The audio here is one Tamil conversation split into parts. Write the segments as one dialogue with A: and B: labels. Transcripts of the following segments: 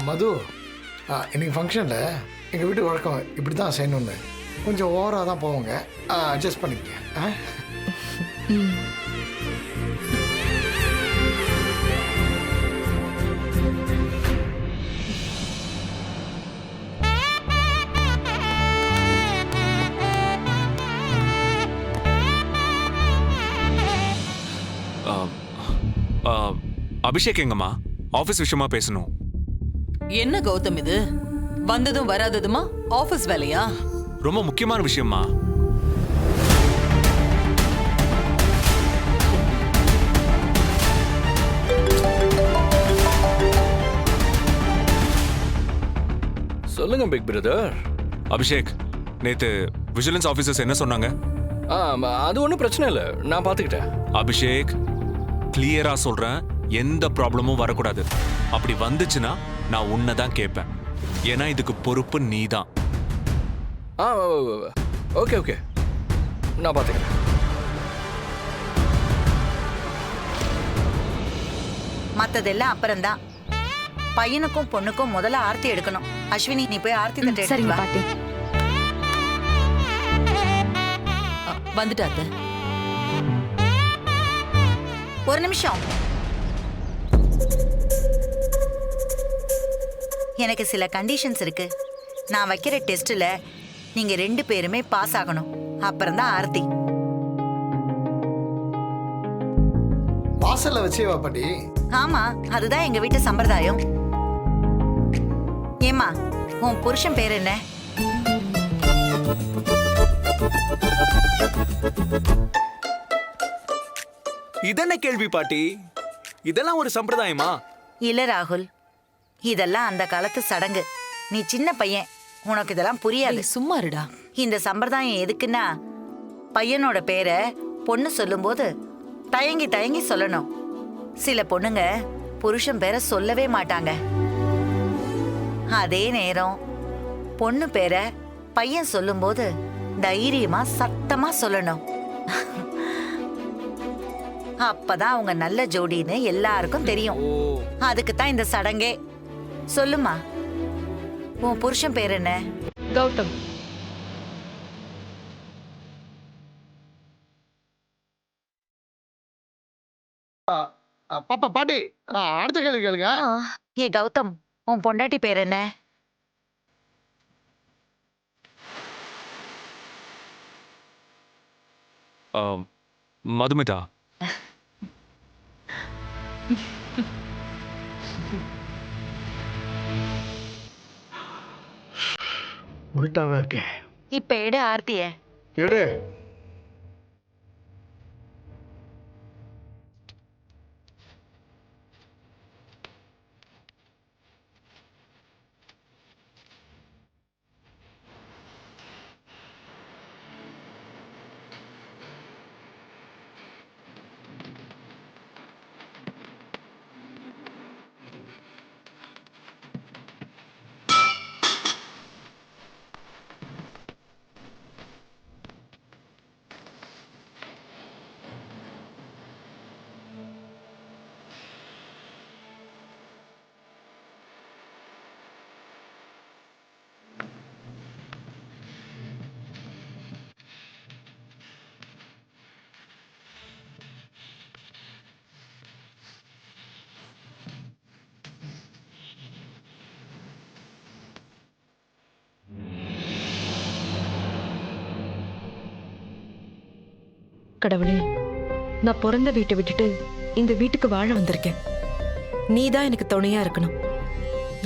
A: மது, இன்னைக்கு ஃபங்க்ஷனில் எங்கள் வீட்டு வழக்கம் இப்படி தான் செய்யணும்னு கொஞ்சம் ஓவராக தான் போவாங்க. அட்ஜஸ்ட் பண்ணிக்கங்க.
B: அபிஷேக் எங்கம்மா? ஆஃபீஸ் விஷயமா பேசணும்.
C: என்ன கௌதம் இது? வந்ததும் வராததுமா ஆபீஸ் வேலையா?
B: ரொம்ப முக்கியமான விஷயம்மா.
D: சொல்லுங்க பிக் பிரதர்.
B: அபிஷேக், நேத்து விஜிலன்ஸ் ஆபீசர்ஸ் என்ன சொன்னாங்க?
D: அது ஒன்றும் பிரச்சனை இல்லை, நான் பார்த்துக்கிட்டேன்.
B: அபிஷேக், கிளியரா சொல்றேன், எந்த ப்ராப்ளமும் வரக்கூடாது. அப்படி வந்துச்சுன்னா நான் உன்னை தான் கேட்பேன். ஏன்னா இதுக்கு பொறுப்பு நீ தான்.
D: ஓகே ஓகே, நான் பார்த்துக்கிறேன்.
E: மத்ததெல்லாம் அப்புறம்தான். பையனுக்கும் பொண்ணுக்கும் முதல்ல ஆர்த்தி எடுக்கணும். அஸ்வினி, நீ போய் ஆர்த்தி தட்டு
F: சரிங்க
E: எடுத்து வா.
F: பாட்டி.
C: வந்துட்டாத்த.
E: ஒரு நிமிஷம். எனக்கு சில கண்டிஷன்ஸ் இருக்கு. நான் வைக்கிற டெஸ்ட்ல நீங்க 2 பேருமே பாஸ் ஆகணும். அப்புறம்தான் ஆர்த்தி.
A: வாசல்ல வச்சே வா பாட்டி.
E: ஆமா, அதுதான் எங்க வீட்டு சம்பிரதாயம். ஏமா, உன் புருஷன் பேர் என்ன?
G: இதென்ன கேள்வி பாட்டி? இதெல்லாம் ஒரு சம்பிரதாயமா?
E: இல்ல ராகுல், இதெல்லாம் அந்த காலத்து சடங்கு. நீ சின்ன பையன், உனக்கு இதெல்லாம் புரியாது.
C: சும்மா இருடா.
E: இந்த சம்பிரதாயம் எதுக்குன்னா, பையனோட பேரை பொண்ணு சொல்லும்போது தயங்கி தயங்கி சொல்லணும். சில பொண்ணுங்க புருஷன் பேரை சொல்லவே மாட்டாங்க. அதே நேரம் பொண்ணு பேரை பையன் சொல்லும்போது தைரியமா சத்தமா சொல்லணும். அப்பதான் அவங்க நல்ல ஜோடின்னு எல்லாருக்கும் தெரியும். அதுக்கு தான் இந்த சடங்கே. சொல்லுமா, உன் புருஷன் பேர் என்ன?
F: கௌதம்.
A: பாப்பா பாட்டி, அடுத்த கேள்வி கேளுங்க.
E: ஏ கௌதம், உன் பொண்டாட்டி பேர் என்ன?
B: மதுமிதா.
A: உள்டாவே இருக்கே.
E: இப்ப எடு ஆர்த்திய.
A: எடு.
F: கடவுளே, நான் பிறந்த வீட்டை விட்டுட்டு இந்த வீட்டுக்கு வாழ வந்திருக்கேன். நீ தான் எனக்கு துணையா இருக்கணும்.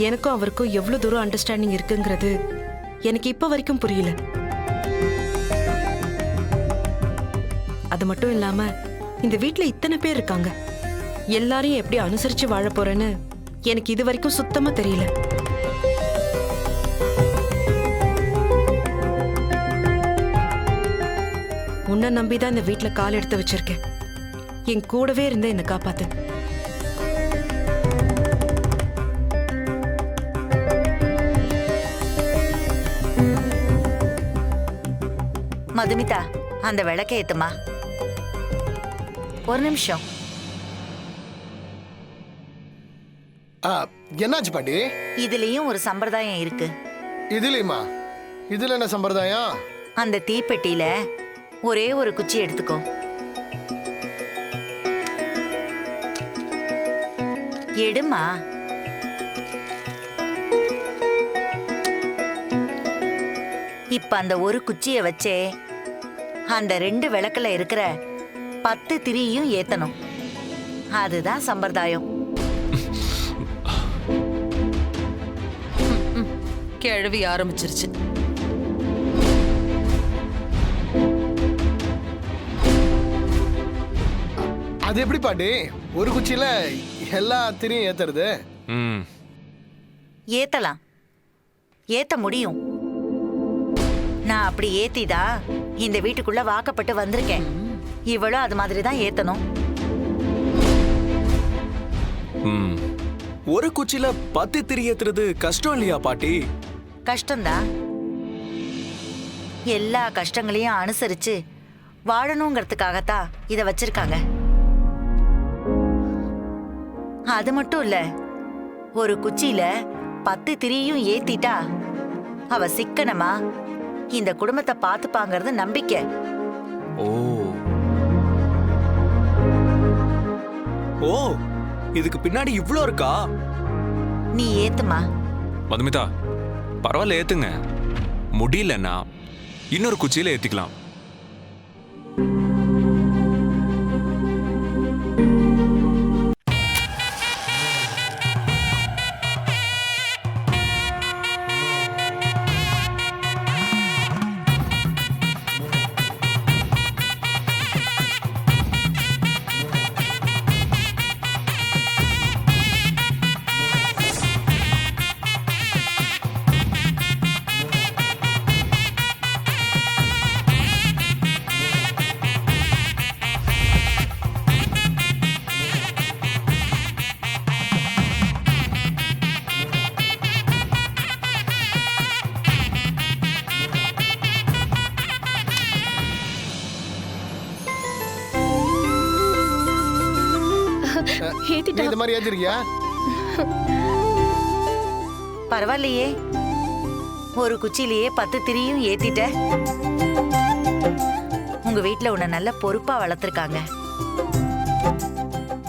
F: எனக்கும் அவருக்கும் எவ்வளவு தூரம் அண்டர்ஸ்டாண்டிங் இருக்குங்கிறது எனக்கு இப்ப வரைக்கும் புரியல. அது மட்டும் இல்லாம இந்த வீட்டுல இத்தனை பேர் இருக்காங்க. எல்லாரையும் எப்படி அனுசரிச்சு வாழ போறேன்னு எனக்கு இது வரைக்கும் சுத்தமா தெரியல. உன்னை நம்பிதான் இந்த வீட்டுல கால் எடுத்து வச்சிருக்கேன். என் கூடவே இருந்த என்னை காப்பாத்து.
E: மதுமிதா, அந்த விளக்க ஏத்துமா. ஒரு நிமிஷம்.
A: என்னாச்சு பாட்டி?
E: இதுலயும் ஒரு சம்பிரதாயம் இருக்கு.
A: இதுலயுமா? இதுல என்ன சம்பிரதாயம்?
E: அந்த தீப்பெட்டியில ஒரே ஒரு குச்சி எடுத்துக்கோ. எடுமா. இப்ப அந்த ஒரு குச்சிய வச்சே அந்த 2 விளக்குல இருக்கிற 10 திரியும் ஏத்தணும். அதுதான் சம்பிரதாயம்.
C: கிழவி ஆரம்பிச்சிருச்சு.
A: அது எப்படி பாட்டி ஒரு குச்சியில எல்லா திரியும் ஏத்துறது?
B: ம்
E: ஏத்தலாம், ஏத்த முடியும். நான் அப்படி ஏத்திதான் இந்த வீட்டுக்குள்ள வாக்கப்பட்டு வந்திருக்கேன். இவளும் அது மாதிரி தான் ஏத்தணும்.
B: ம்
G: ஒரு குச்சில 10 திரி ஏத்துறது கஷ்டம் இல்லையா பாட்டி?
E: கஷ்டம்தான். எல்லா கஷ்டங்களையும் அனுசரிச்சு வாழணுங்கிறதுக்காகத்தான் இத வச்சிருக்காங்க. அது மட்டும் இல்ல, ஒரு குச்சியில 10 திரியும் ஏத்திட்டா அவ சிக்கனமா இந்த குடும்பத்தை பாத்துப்பாங்கிறது நம்பிக்கை.
B: ஓ
G: ஓ, இதுக்கு பின்னாடி இவ்ளோ இருக்கா?
E: நீ ஏத்துமா.
B: மதுமிதா, பரவாயில்ல ஏத்துங்க. முடியலன்னா இன்னொரு குச்சியில ஏத்திக்கலாம்.
A: நீ இந்த மாதிரி ஏத்திருக்கியா?
E: பரவாயில்லையே, ஒரு குச்சியிலேயே 10 திரியும் ஏத்திட்ட. உங்க வீட்டுல உன்னை நல்ல பொறுப்பா வளர்த்திருக்காங்க.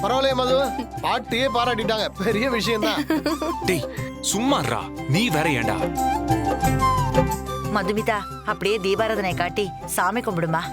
A: பரவாயில்லையே மது, பாட்டியே பாராட்டிட்டாங்க. பெரிய விஷயம் தான்.
B: டேய் சும்மாறா, நீ வேற ஏண்டா?
E: மதுமிதா, அப்படியே தீபாராதனை காட்டி சாமி கும்பிடுமா.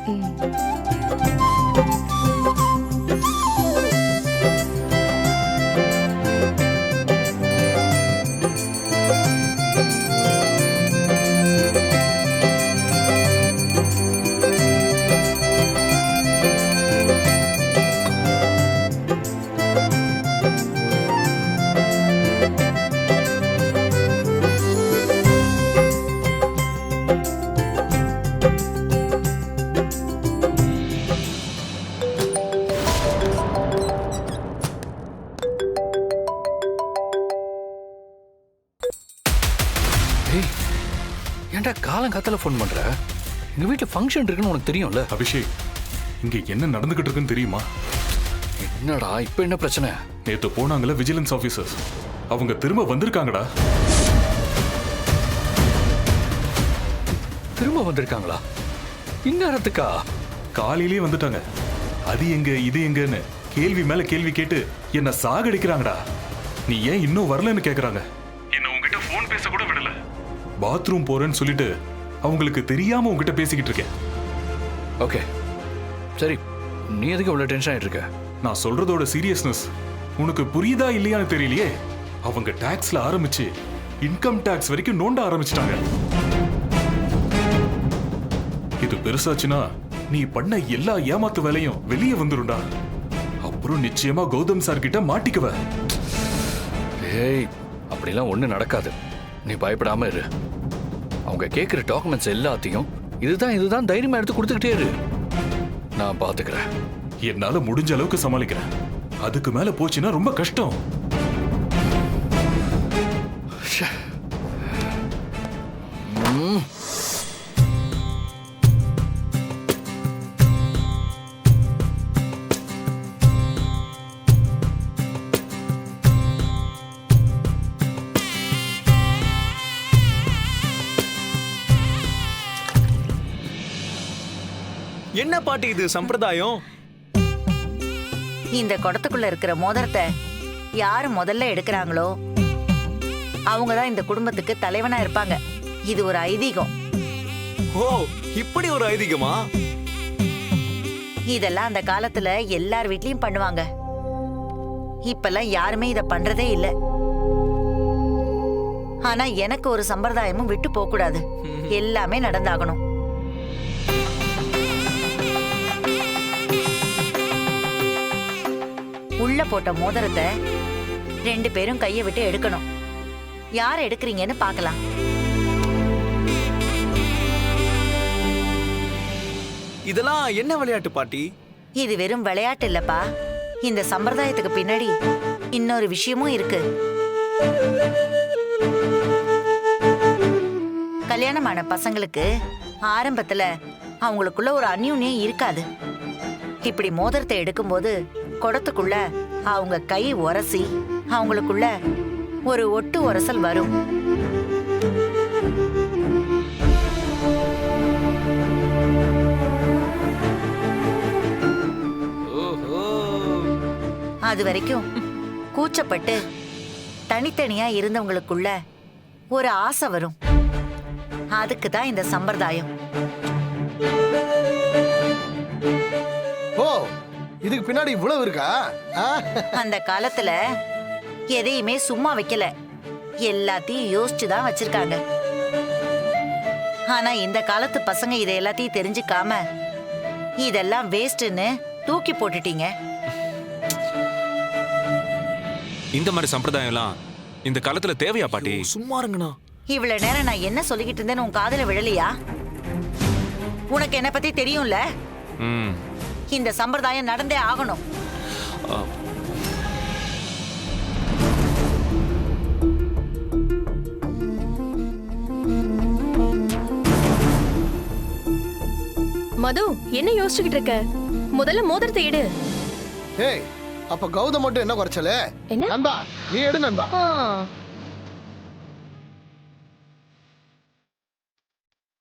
D: ஏய், ஏன்டா காலங்காத்தால ஃபோன் பண்ற? எங்க வீட்டுல ஃபங்க்ஷன் இருக்குன்னு உனக்கு தெரியும்ல?
H: அபிஷேக், இங்க என்ன நடந்துகிட்டு இருக்குன்னு தெரியுமா?
D: என்னடா இப்ப என்ன பிரச்சனை?
H: நேத்து போனாங்கல்ல விஜிலன்ஸ் ஆபீசர்ஸ், அவங்க திரும்ப வந்திருக்காங்கடா.
D: திரும்ப வந்திருக்காங்களா? இந்நேரத்துக்கா?
H: காலையிலேயே வந்துட்டாங்க. அது எங்க இது எங்கன்னு கேள்வி மேல கேள்வி கேட்டு என்ன சாகடிக்கிறாங்கடா. நீ ஏன் இன்னும் வரலன்னு கேக்குறாங்க. என்ன உங்ககிட்ட போன் பேச கூட விடல. பாத்ரூம் போறேன்னு சொல்லிட்டு அவங்களுக்கு தெரியாம உங்ககிட்ட பேசிக்கிட்டு இருக்கேன்.
D: ஓகே சரி, நீ எதுக்கு இவ்வளவு டென்ஷன் ஆயிட்டு இருக்க?
H: நான் சொல்றதோட சீரியஸ்னஸ் உனக்கு புரியுதா இல்லையான்னு தெரியலையே. அவங்க டாக்ஸ்ல ஆரம்பிச்சு இன்கம் டாக்ஸ் வரைக்கும் நோண்ட ஆரம்பிச்சிட்டாங்க. இது பெருசாச்சுன்னா நீ பண்ண எல்லா ஏமாத்து வேலையும் வெளியே வந்துரும்டா. அப்புறம் நிச்சயமா கௌதம் சார் கிட்ட மாட்டிக்குவ.
D: ஏய், அப்படிலாம் ஒண்ணு நடக்காது. நீ பயப்படாம இரு. அவங்க கேட்கிற டாக்குமெண்ட்ஸ் எல்லாத்தையும் இதுதான் தைரியமா எடுத்து கொடுத்துக்கிட்டே இரு. நான் பாத்துக்கிறேன்.
H: என்னால முடிஞ்ச அளவுக்கு சமாளிக்கிறேன். அதுக்கு மேல போச்சுன்னா ரொம்ப கஷ்டம்.
G: என்ன பாட்டி இது சம்பிரதாயம்?
E: இந்த குடத்துக்குள்ள இருக்கிற மோதிரத்தை யாரு முதல்ல எடுக்கிறாங்களோ அவங்க தான் இந்த குடும்பத்துக்கு தலைவனா இருப்பாங்க. இது ஒரு ஐதீகம்.
G: ஓ, இப்படி ஒரு ஐதீகமா?
E: இதெல்லாம் அந்த காலத்துல எல்லார் வீட்லயும் பண்ணுவாங்க. இப்பெல்லாம் யாருமே இத பண்றதே இல்ல. ஆனா எனக்கு ஒரு சம்பிரதாயமும் விட்டு போக கூடாது. எல்லாமே நடந்தாகணும். உள்ள போட்ட மோதிரத்தை 2 பேரும் கையை விட்டு எடுக்கணும். யார் எடுக்கிறீங்கன்னு பார்க்கலாம்.
G: இதெல்லாம் என்ன விளையாட்டு பாட்டி?
E: இது வெறும் விளையாட்டு இல்லப்பா. இந்த சம்பிரதாயத்துக்கு பின்னாடி இன்னொரு விஷயமும் இருக்கு. கல்யாணமான பசங்களுக்கு ஆரம்பத்துல அவங்களுக்குள்ள ஒரு அந்யோன்யம் இருக்காது. இப்படி மோதிரத்தை எடுக்கும்போது குடத்துக்குள்ள அவங்க கை உரசி அவங்களுக்குள்ள ஒரு ஒட்டு உரசல் வரும். அது வரைக்கும் கூச்சப்பட்டு தனித்தனியா இருந்தவங்களுக்குள்ள ஒரு ஆசை வரும். அதுக்கு தான் இந்த சம்பிரதாயம்.
A: ஓ, இதுக்கு பின்னாடி இவ்வளவு இருக்கா?
E: அந்த காலத்துல எதையுமே சும்மா வைக்கல, எல்லாத்தையும் யோசிச்சு தான் வச்சிருக்காங்க. ஆனா இந்த காலத்து பசங்க இதை எல்லாத்தையும் தெரிஞ்சுக்காம இதெல்லாம் வேஸ்ட்னு தூக்கி போட்டுட்டீங்க.
B: இந்த மாதிரி சம்பிரதாயம்லாம் இந்த காலத்துல தேவையா பாட்டி?
G: சும்மா இருங்கண்ணா.
E: இவ்வளவு நேரம் நான் என்ன சொல்லிக்கிட்டு இருந்தேன்னு உன் காதுல விழலையா? உனக்கு என்ன பத்தி தெரியும்ல.
B: ம்.
E: இந்த சம்பிரதாயம் நடந்தே ஆகணும்.
I: மது, என்ன யோசிச்சுக்கிட்டு இருக்க? முதல்ல மோதிரத்தை எடு.
A: ஏய், அப்ப கௌதம் மட்டும் என்ன குறைச்சல?
I: என்ன?
A: நண்பா, நீ எடு நண்பா.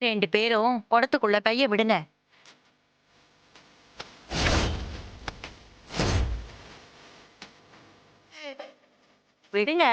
E: 2 பேரும் குடத்துக்குள்ள கைய விடுங்க. விடுங்க.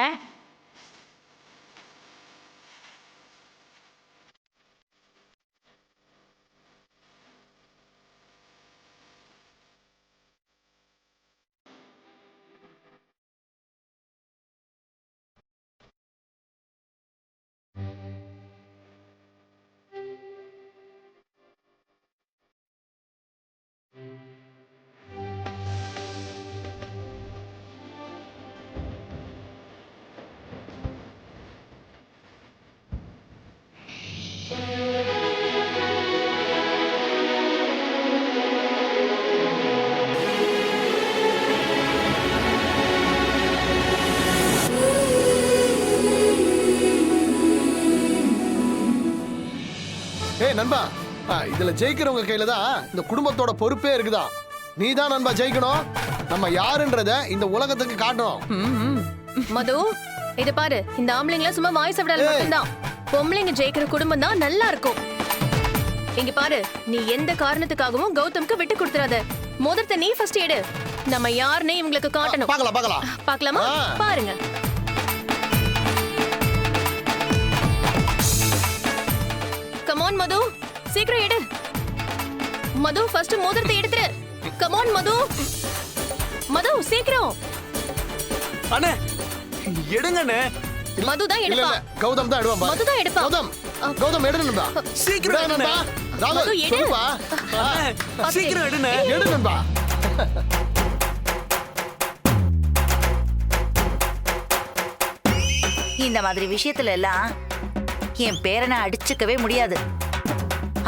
A: ஏய் நண்பா, இதுல ஜெயிக்கிறவங்க கையில தான் இந்த குடும்பத்தோட பொறுப்பே இருக்குதா. நீ தான் நண்பா ஜெயிக்கணும். நம்ம யாருன்றத இந்த உலகத்துக்கு காட்டணும்.
I: மது, இத பாரு, இந்த ஆம்பளைங்கள சும்மா வாய் சாப்பிடால மட்டும்தான். பொம்பளைங்க ஜெயிக்கிற குடும்பம் தான் நல்லா இருக்கும். இங்க பாரு, நீ எந்த காரணத்துக்காகவும் கௌதம்க்கு விட்டு கொடுத்துறாத. மோதிரத்தை நீ ஃபர்ஸ்ட் எடு. நம்ம யாருன்னு இவங்களுக்கு காட்டணும்.
A: பார்க்கலாம்.
I: பார்க்கலாமா? பாருங்க. கமான் மது, சீக்கிரம் எடு. மது, ஃபர்ஸ்ட் மோதிரத்தை எடுத்துரு. கமான் மது. மது, சீக்கிரம்.
G: அண்ணே, எடுங்கண்ணே.
I: மது தான்
A: இல்ல
I: எடுப்பா.
A: இல்ல, கௌதம் தான் எடுவான்.
I: மது தான் எடுப்பா.
A: கௌதம் எடு நண்பா.
G: சீக்கிரம்
A: விடு
G: எடுண்ணே.
A: நண்பா. ராகுல்,
I: மது, எடு.
A: சொல்லுப்பா.
G: அண்ணே, சீக்கிரம் எடுண்ணே.
A: எடு நண்பா.
E: இந்த மாதிரி விஷயத்துல எல்லாம் என் பேரனை அடிச்சுக்கவே முடியாது.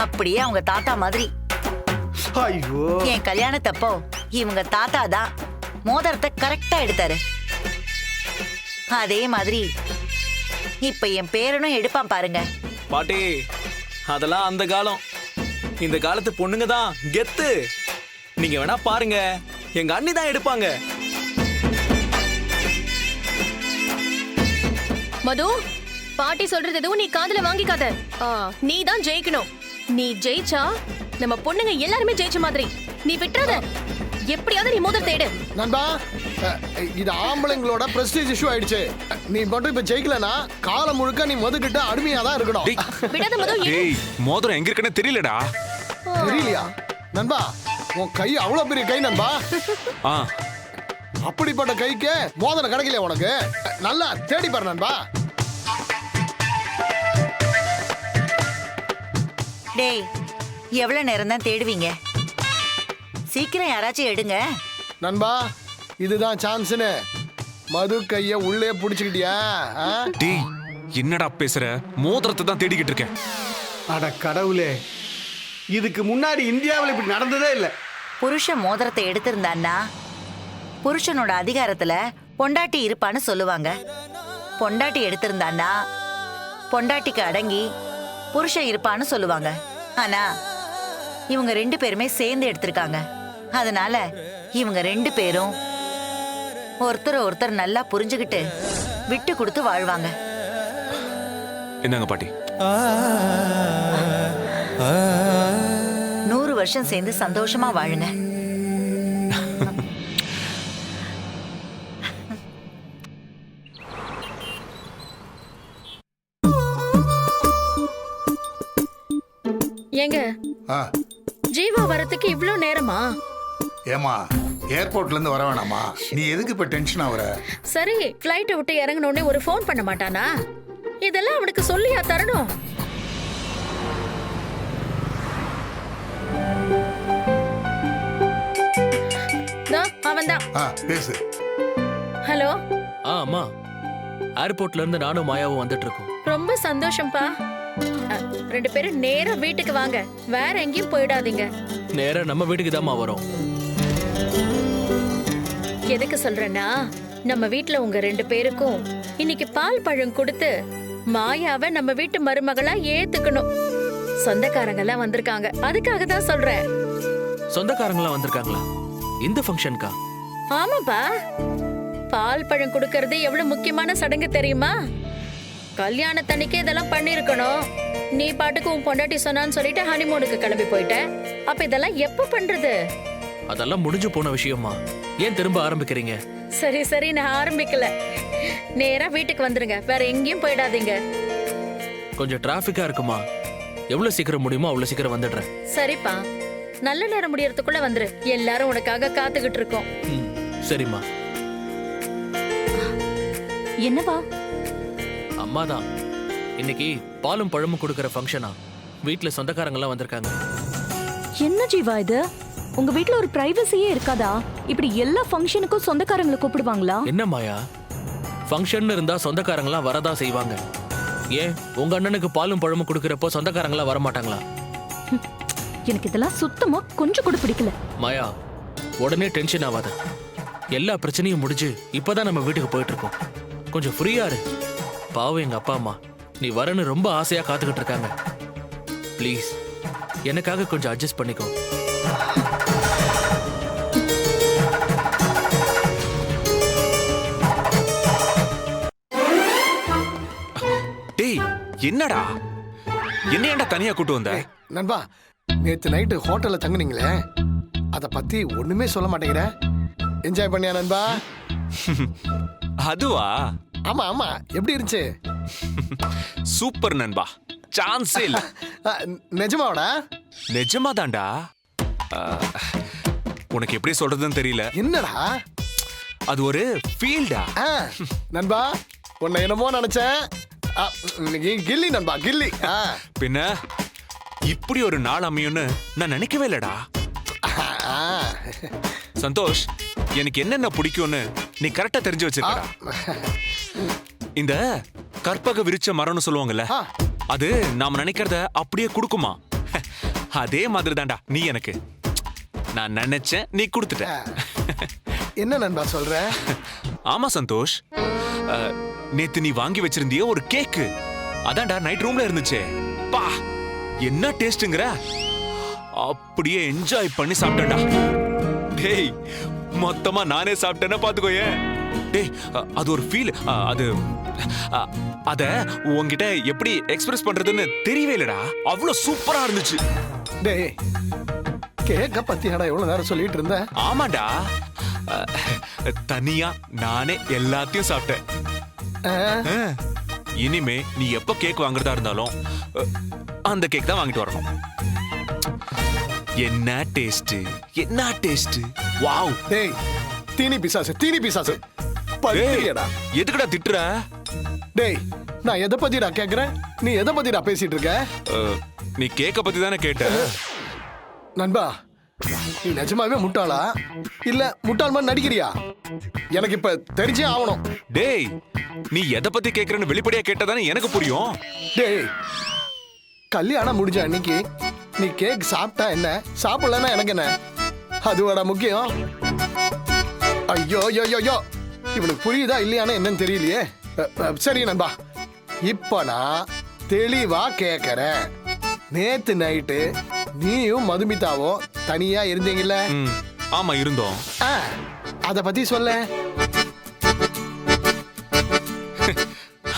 E: அப்படியே அவங்க தாத்தா மாதிரி.
A: ஐயோ,
E: என் கல்யாணத்தப்போ இவங்க தாத்தா தான் மோதிரத்தை கரெக்டா எடுத்தாரு. அதே மாதிரி இப்ப என் பேரனும் எடுப்பான் பாருங்க.
G: பாட்டி, அதெல்லாம் அந்த காலம். இந்த காலத்து பொண்ணுங்க தான் கெத்து. நீங்க வேணா பாருங்க, எங்க அண்ணி தான் எடுப்பாங்க.
I: மது, பாட்டி சொல்றது எதுவும் நீ காதுல வாங்கிக்காத. நீ தான் ஜெயிக்கணும். நீ ஜெயிச்சா நம்ம பொண்ணுங்க எல்லாருமே ஜெயிச்ச மாதிரி. நீ விட்டுறாத. எப்படியாவது நீ மோதிரத்தை எடு.
A: நண்பா இது ஆம்பளைங்களோட பிரஸ்டீஜ் இஷ்யூ ஆயிடுச்சு. நீ மட்டும் இப்ப ஜெயிக்கலனா காலம் முழுக்க நீ மதுக்கிட்ட அடிமையா தான் இருக்கணும்.
I: விடாத மது.
B: டேய் மோதிரம் எங்க இருக்குன்னு தெரியலடா.
A: தெரியலையா நண்பா? உன் கை அவ்வளவு பெரிய கை நண்பா.
B: ஆ
A: அப்படிப்பட்ட கைக்கு மோதிரம் கிடைக்கல உனக்கு. நல்லா தேடி பாரு நண்பா.
E: டேய் எவ்வளவு நேரம் தான் தேடுவீங்க? சீக்கிரம் யாராச்சும் எடுங்க.
A: நண்பா இதுதான் சான்ஸ்னு மது கைய உள்ளே புடிச்சுக்கிட்டியா?
B: டேய் என்னடா பேசுற? மோதிரத்தை தான் தேடிக்கிட்டு இருக்கேன்.
J: அட கடவுளே, இதுக்கு முன்னாடி இந்தியாவில் இப்படி நடந்ததே இல்லை.
E: புருஷன் மோதிரத்தை எடுத்திருந்தான்னா புருஷனோட அதிகாரத்துல பொண்டாட்டி இருப்பான்னு சொல்லுவாங்க. பொண்டாட்டி எடுத்திருந்தான்னா பொண்டாட்டிக்கு அடங்கி புருஷன் இருப்பான்னு சொல்லுவாங்க. ஆனா இவங்க 2 பேருமே சேர்ந்து எடுத்திருக்காங்க. அதனால இவங்க 2 பேரும் ஒருத்தர் நல்லா புரிஞ்சுக்கிட்டு விட்டு கொடுத்து வாழ்வாங்க.
B: என்னங்க பாட்டி?
E: 100 வருஷம் சேர்ந்து சந்தோஷமா வாழுங்க.
I: ஏங்க ஜீவா வரதுக்கு இவ்ளோ நேரமா?
K: ஏமா ஏர்போர்ட்ல இருந்து வர வேணாமா? நீ எதுக்கு இப்ப டென்ஷன் ஆகுற?
I: சரி, ஃளைட்டை விட்டு இறங்கின உடனே ஒரு ஃபோன் பண்ண மாட்டானா? இதெல்லாம் அவனுக்கு சொல்லியா தரணும்? அவன்தான்.
K: பேசு.
I: ஹலோ.
G: அம்மா, ஏர்போர்ட்ல இருந்து நானும் மாயாவும் வந்துட்டு இருக்கோம்.
I: ரொம்ப சந்தோஷம்பா. 2 பேரும் நேரா வீட்டுக்கு வாங்க. வேற எங்கேயும் போயிடாதீங்க.
G: நேரா நம்ம வீட்டுக்கு தான்மா வரோம்.
I: எதுக்கு சொல்றேன்னா, நம்ம வீட்ல உங்க 2 பேருக்கும் இன்னைக்கு பால் பழம் கொடுத்து மாயாவை நம்ம வீட்டு மருமகளா ஏத்துக்கணும். சொந்தக்காரங்க எல்லாம் வந்திருக்காங்க. அதுக்காக தான் சொல்றேன்.
G: சொந்தக்காரங்களா வந்திருக்காங்களா? இந்த ஃபங்க்ஷனுக்கா?
I: ஆமாப்பா. பால் பழம் கொடுக்கறது எவ்வளவு முக்கியமான சடங்கு தெரியுமா? கல்யாணத்தன்னைக்கு இதெல்லாம் பண்ணிருக்கணும். நீ பாட்டுக்கு உன் பொண்டாட்டி சொன்னான்னு சொல்லிட்டு ஹனிமூனுக்கு கிளம்பி போயிட்ட. அப்ப இதெல்லாம் எப்ப பண்றது?
G: அதெல்லாம் முடிஞ்சு போன விஷயமா. ஏன் திரும்ப ஆரம்பிக்கிறீங்க?
I: சரி சரி, நான் ஆரம்பிக்கல. நேரா வீட்டுக்கு வந்துருங்க. வேற எங்கேயும் போயிடாதீங்க.
G: கொஞ்சம் டிராபிக்கா இருக்குமா? எவ்வளவு சீக்கிரம் முடியுமோ அவ்வளவு சீக்கிரம் வந்துடுறேன்.
I: சரிப்பா, நல்ல நேரம் முடியறதுக்குள்ள வந்துரு. எல்லாரும் உனக்காக காத்துக்கிட்டு இருக்கோம்.
G: சரிம்மா.
I: என்னப்பா?
G: அம்மாதான் இன்னைக்கு பாலும் பழமும் கொடுக்கற ஃபங்க்ஷனா. வீட்ல சொந்தக்காரங்க எல்லாம் வந்திருக்காங்க.
L: என்ன ஜீவா இது? உங்க வீட்ல ஒரு பிரைவசியே இருக்காதா? இப்படி எல்லா ஃபங்க்ஷனுக்கும் சொந்தக்காரங்களை கூப்பிடுவாங்களா?
G: என்ன மாயா, ஃபங்க்ஷன் இருந்தா சொந்தக்காரங்க எல்லாம் வரதா செய்வாங்க. ஏன் உங்க அண்ணனுக்கு பாலும் பழமும் கொடுக்கறப்போ சொந்தக்காரங்க எல்லாம் வர மாட்டாங்களா?
L: எனக்கு இதெல்லாம் சுத்தமா கொஞ்சம் கூட பிடிக்கல.
G: மாயா, உடனே டென்ஷன் ஆகாத. எல்லா பிரச்சனையும் முடிஞ்சு இப்பதான் நம்ம வீட்டுக்கு போயிட்டு இருக்கோம். கொஞ்சம் ஃப்ரீயா இரு. பாவம் எங்க அப்பா அம்மா நீ வரன்னு ரொம்ப ஆசையா காத்துக்கிட்டு இருக்காங்க. ப்ளீஸ் எனக்காக கொஞ்சம் அட்ஜஸ்ட் பண்ணிக்கோ.
B: டேய் என்னடா என்ன தனியா கூட்டு வந்த?
A: நண்பா நேத்து நைட்டு ஹோட்டல்ல தங்குனீங்களே, அத பத்தி ஒண்ணுமே சொல்ல மாட்டேங்கிற. என்ஜாய் பண்ணியா நண்பா?
B: அதுவா?
A: ஆமா ஆமா, எப்படி இருந்துச்சு?
B: சூப்பர் நண்பா, சான்ஸே இல்ல.
A: நிஜமாடா?
B: நிஜமாதான்டா. உனக்கு எப்படி சொல்றதுன்னு தெரியல.
A: என்னடா
B: அது? ஒரு ஃபீல்டா
A: நண்பா. உன்னை என்னமோ நினைச்சேன். கில்லி நண்பா, கில்லி.
B: பின்ன இப்படி ஒரு நாள் அமையும்னு நான் நினைக்கவே இல்லடா. சந்தோஷ், எனக்கு என்னென்ன பிடிக்கும்னு நீ கரெக்டா தெரிஞ்சு வச்சிருக்கடா. இந்த கற்பக விருட்ச மரம்னு சொல்லுவாங்கல்ல, அது நாம நினைக்கிறத அப்படியே கொடுக்குமா? அதே மாதிரி தான்டா நீ எனக்கு. நான் நினைச்சேன், நீ கொடுத்துட்ட.
A: என்ன நண்பா சொல்ற?
B: ஆமா சந்தோஷ், நேத்து நீ வாங்கி வச்சிருந்திய ஒரு கேக்கு அதான்டா நைட் ரூம்ல இருந்துச்சே. பா என்ன டேஸ்ட்ங்கற, அப்படியே என்ஜாய் பண்ணி சாப்பிட்டேன்டா. டேய் மொத்தமா நானே சாப்பிட்டேன்னா பாத்துக்கோயே. டேய் அது ஒரு ஃபீல். அத உன்கிட்ட எப்படி எக்ஸ்பிரஸ் பண்றதுன்னு தெரியவே இல்லடா. அவ்வளவு சூப்பரா இருந்துச்சு.
A: டேய் கேக்க பத்தியாடா எவ்வளவு நேரம் சொல்லிட்டு இருந்த?
B: ஆமாடா, தனியா நானே எல்லாத்தையும் சாப்பிட்டேன். இனிமே நீ எப்ப கேக் வாங்குறதா இருந்தாலும் அந்த கேக் தான் வாங்கிட்டு வரணும். என்ன டேஸ்ட், என்ன டேஸ்ட், வாவ்.
A: டேய் தீனி பிசாசு பத்தியடா.
B: எதுக்குடா திட்டுற?
A: டேய் நான் எதை பத்திடா கேக்குறேன், நீ எதை பத்திடா பேசிட்டு இருக்க?
B: நீ கேக்க பத்தி தானே கேட்ட.
A: நண்பா நீ நிஜமாவே முட்டாளா இல்ல முட்டாள் மாதிரி நடிக்கிறியா? எனக்கு இப்ப தெரிஞ்சே ஆகணும்.
B: டேய் நீ எதை பத்தி கேக்குறன்னு வெளிப்படையா கேட்டதானே எனக்கு புரியும்.
A: டேய் கல்யாணம் முடிஞ்ச அன்னைக்கு நீ கேக் சாப்பிட்டா என்ன, சாப்பிடலன்னா எனக்கு என்ன? அதுவாடா முக்கியம். ஐயோ யோ யோ யோ இவனுக்கு புரியுதா இல்லையானு என்னன்னு தெரியலையே. சரி நண்பா, இப்ப நான் தெளிவா கேக்குறேன். நேத்து நைட்டு நீயும் மதுமிதாவும் தனியா இருந்தீங்கல்ல?
B: ஆமா இருந்தோம்.
A: அத பத்தி சொல்ல.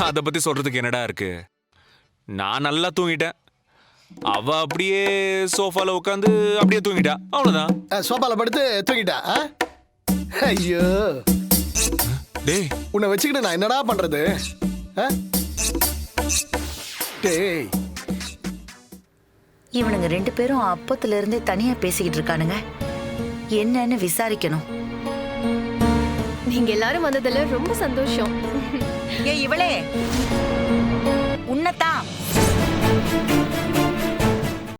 B: அத பத்தி சொல்றதுக்கு என்னடா இருக்கு? நான் நல்லா தூங்கிட்டேன். அவ அப்படியே சோஃபால உட்காந்து அப்படியே தூங்கிட்டா, அவ்வளவுதான்.
A: சோஃபால படுத்து தூங்கிட்டா? ஐயோ
B: டேய்
A: உன்னை வச்சுக்கிட்டு நான் என்னடா பண்றது? டேய்
E: இவனுங்க 2 பேரும் அப்பத்துல இருந்தே தனியா பேசிக்கிட்டு இருக்கானுங்க. என்னன்னு விசாரிக்கணும்.
I: நீங்க எல்லாரும் வந்ததுல ரொம்ப சந்தோஷம்.
E: ஏ இவளே